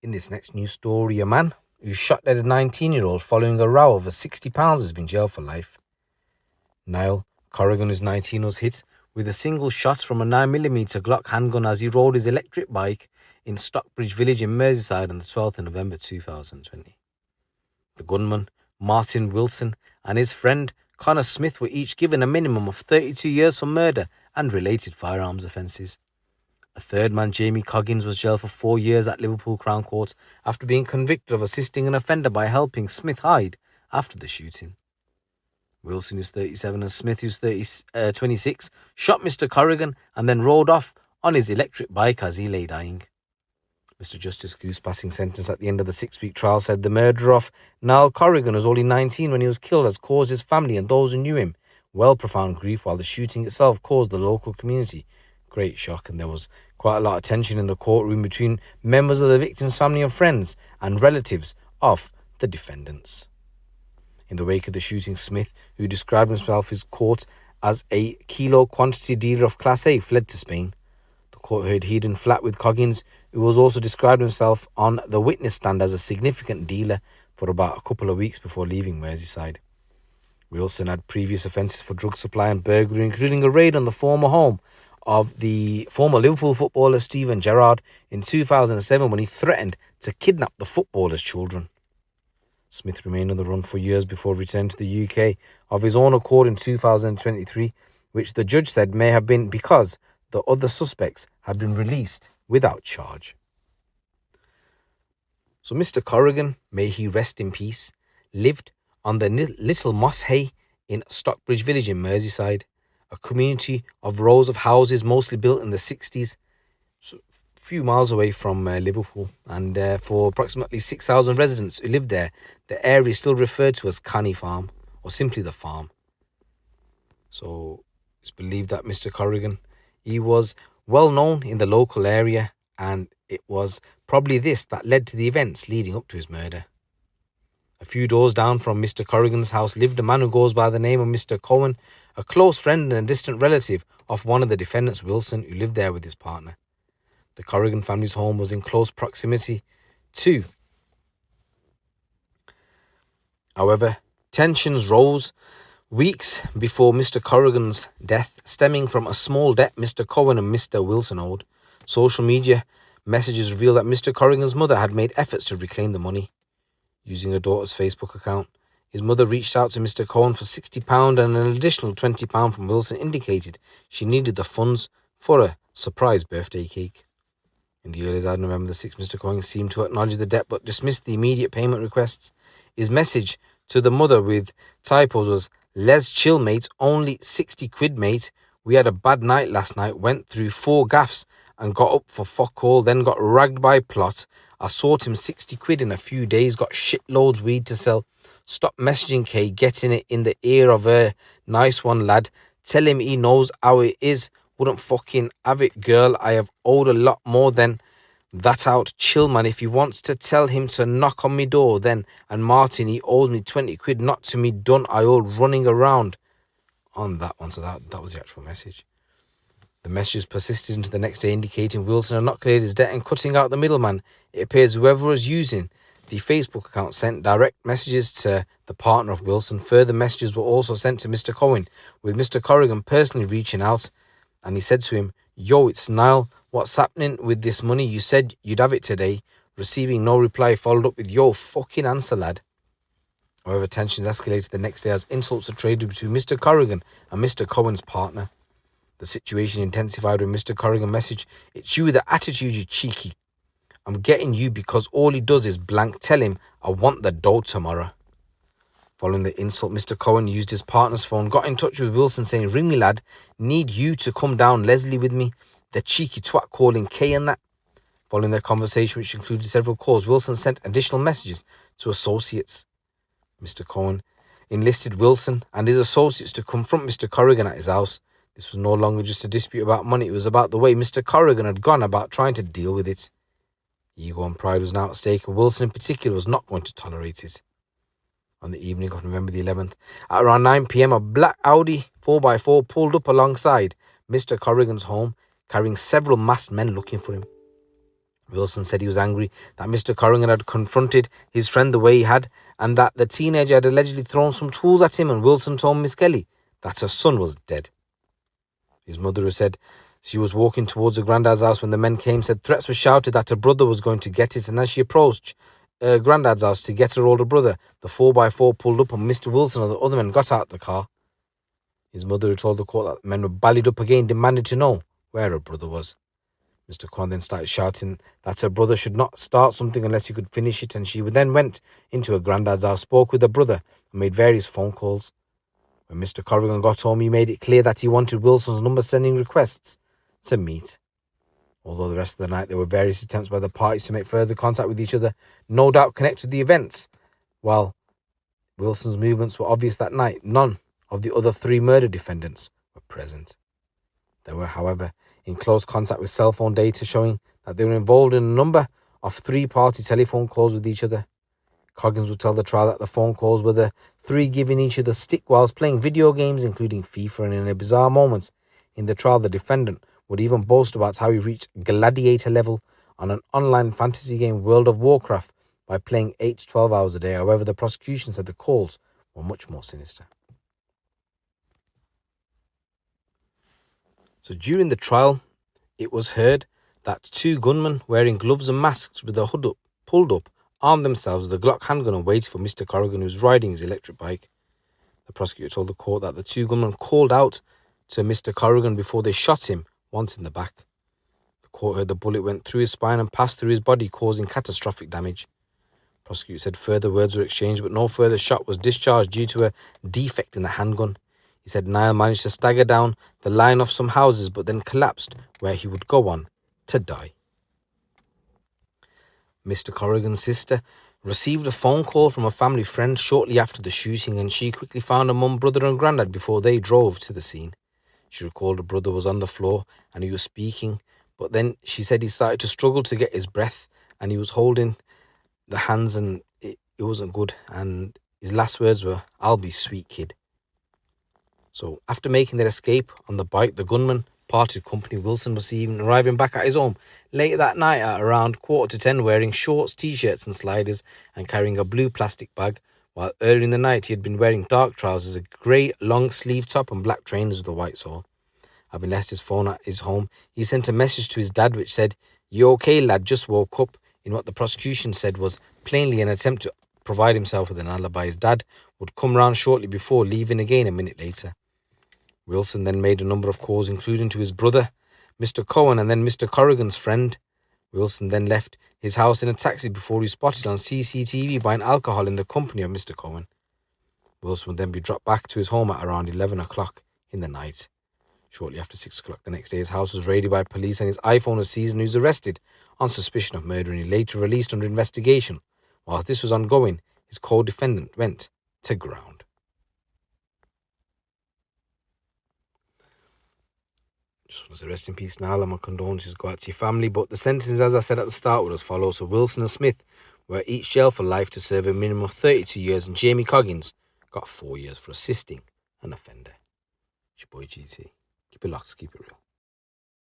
In this next news story, a man who shot dead a 19-year-old following a row over £60 has been jailed for life. Nyle Corrigan, who's 19, was hit with a single shot from a 9mm Glock handgun as he rode his electric bike in Stockbridge Village in Merseyside on the 12th of November 2020. The gunman, Martin Wilson, and his friend Connor Smith were each given a minimum of 32 years for murder and related firearms offences. A third man, Jamie Coggins, was jailed for 4 years at Liverpool Crown Court after being convicted of assisting an offender by helping Smith hide after the shooting. Wilson, who's 37, and Smith, who's 26, shot Mr Corrigan and then rode off on his electric bike as he lay dying. Mr Justice Goose, passing sentence at the end of the 6-week trial, said the murder of Nyle Corrigan was only 19 when he was killed has caused his family and those who knew him profound grief, while the shooting itself caused the local community great shock, and there was quite a lot of tension in the courtroom between members of the victim's family and friends and relatives of the defendants. In the wake of the shooting, Smith, who described himself in court as a kilo quantity dealer of Class A, fled to Spain. The court heard he'd in flat with Coggins, who was also described himself on the witness stand as a significant dealer for about a couple of weeks before leaving Merseyside. Wilson had previous offences for drug supply and burglary, including a raid on the former home of the former Liverpool footballer Steven Gerrard in 2007 when he threatened to kidnap the footballer's children. Smith remained on the run for years before returning to the UK of his own accord in 2023, which the judge said may have been because the other suspects had been released without charge. So Mr Corrigan, may he rest in peace, lived on the Little Moss Hay in Stockbridge Village in Merseyside, a community of rows of houses mostly built in the 60s, so a few miles away from Liverpool, and for approximately 6,000 residents who lived there, the area is still referred to as Canny Farm, or simply the farm. So it's believed that Mr Corrigan, he was well known in the local area, and it was probably this that led to the events leading up to his murder. A few doors down from Mr Corrigan's house lived a man who goes by the name of Mr Cohen, a close friend and a distant relative of one of the defendants, Wilson, who lived there with his partner. The Corrigan family's home was in close proximity to. However, tensions rose weeks before Mr Corrigan's death, stemming from a small debt Mr Cohen and Mr Wilson owed. Social media messages revealed that Mr Corrigan's mother had made efforts to reclaim the money. Using her daughter's Facebook account, his mother reached out to Mr Cohen for £60 and an additional £20 from Wilson indicated she needed the funds for a surprise birthday cake. In the early hours of November the 6th, Mr Cohen seemed to acknowledge the debt but dismissed the immediate payment requests. His message to the mother with typos was, "Les chill mate, only 60 quid mate. We had a bad night last night, went through 4 gaffs and got up for fuck all, then got ragged by plot. I sought him 60 quid in a few days, got shitloads weed to sell. Stop messaging Kay, getting it in the ear of her. Nice one, lad. Tell him he knows how it is. Wouldn't fucking have it, girl. I have owed a lot more than that out. Chill, man. If he wants to tell him to knock on me door, then. And Martin, he owes me 20 quid, not to me done. I owe running around." On that one, so that was the actual message. The messages persisted into the next day, indicating Wilson had not cleared his debt and cutting out the middleman. It appears whoever was using the Facebook account sent direct messages to the partner of Wilson. Further messages were also sent to Mr Cohen, with Mr Corrigan personally reaching out, and he said to him, "Yo, it's Nyle. What's happening with this money? You said you'd have it today." Receiving no reply, followed up with, "Yo, fucking answer, lad." However, tensions escalated the next day as insults were traded between Mr Corrigan and Mr Cohen's partner. The situation intensified when Mr Corrigan messaged, "It's you with the attitude, you cheeky. I'm getting you because all he does is blank. Tell him I want the dough tomorrow." Following the insult, Mr Cohen used his partner's phone, got in touch with Wilson saying, "Ring me, lad. Need you to come down Leslie with me. The cheeky twat calling Kay and that." Following their conversation, which included several calls, Wilson sent additional messages to associates. Mr Cohen enlisted Wilson and his associates to confront Mr Corrigan at his house. This was no longer just a dispute about money, it was about the way Mr Corrigan had gone about trying to deal with it. Ego and pride was now at stake, and Wilson in particular was not going to tolerate it. On the evening of November the 11th, at around 9 p.m, a black Audi 4x4 pulled up alongside Mr Corrigan's home, carrying several masked men looking for him. Wilson said he was angry that Mr Corrigan had confronted his friend the way he had, and that the teenager had allegedly thrown some tools at him, and Wilson told Miss Kelly that her son was dead. His mother said she was walking towards her granddad's house when the men came, said threats were shouted that her brother was going to get it, and as she approached her granddad's house to get her older brother, the 4x4 pulled up and Mr Wilson and the other men got out of the car. His mother told the court that the men were ballied up again, demanding to know where her brother was. Mr Corrigan then started shouting that her brother should not start something unless he could finish it, and she then went into her granddad's house, spoke with her brother, and made various phone calls. When Mr Corrigan got home, he made it clear that he wanted Wilson's number, sending requests to meet. Although the rest of the night there were various attempts by the parties to make further contact with each other, no doubt connected to the events. While Wilson's movements were obvious that night, none of the other 3 murder defendants were present. They were, however, in close contact with cell phone data showing that they were involved in a number of 3-party telephone calls with each other. Coggins would tell the trial that the phone calls were the 3 giving each other stick whilst playing video games, including FIFA, and in a bizarre moments in the trial, the defendant would even boast about how he reached gladiator level on an online fantasy game, World of Warcraft, by playing 8 to 12 hours a day. However, the prosecution said the calls were much more sinister. So during the trial, it was heard that 2 gunmen wearing gloves and masks with their hood pulled up, armed themselves with a Glock handgun and waited for Mr Corrigan, who was riding his electric bike. The prosecutor told the court that the 2 gunmen called out to Mr Corrigan before they shot him once in the back. The court heard the bullet went through his spine and passed through his body, causing catastrophic damage. The prosecutor said further words were exchanged, but no further shot was discharged due to a defect in the handgun. He said Nyle managed to stagger down the line of some houses, but then collapsed, where he would go on to die. Mr Corrigan's sister received a phone call from a family friend shortly after the shooting, and she quickly found her mum, brother and granddad before they drove to the scene. She recalled her brother was on the floor and he was speaking, but then she said he started to struggle to get his breath and he was holding the hands and it wasn't good, and his last words were, "I'll be sweet, kid." So after making their escape on the bike, the gunman parted company. Wilson was seen arriving back at his home late that night at around 10:15, wearing shorts, t-shirts and sliders and carrying a blue plastic bag, while earlier in the night he had been wearing dark trousers, a grey long sleeve top and black trainers with a white sole. Having left his phone at his home, he sent a message to his dad which said, "You okay, lad? Just woke up," in what the prosecution said was plainly an attempt to provide himself with an alibi. His dad would come round shortly before leaving again a minute later. Wilson then made a number of calls, including to his brother, Mr Cohen, and then Mr Corrigan's friend. Wilson then left his house in a taxi before he was spotted on CCTV buying alcohol in the company of Mr Cohen. Wilson would then be dropped back to his home at around 11 o'clock in the night. Shortly after 6 o'clock the next day, his house was raided by police and his iPhone was seized, and he was arrested on suspicion of murder, and he later released under investigation. While this was ongoing, his co-defendant went to ground. Just want to say rest in peace, Nyle, and my condolences go out to your family. But the sentences, as I said at the start, were as follows. So Wilson and Smith were each jailed for life to serve a minimum of 32 years, and Jamie Coggins got 4 years for assisting an offender. It's your boy GT. Keep it locked, keep it real.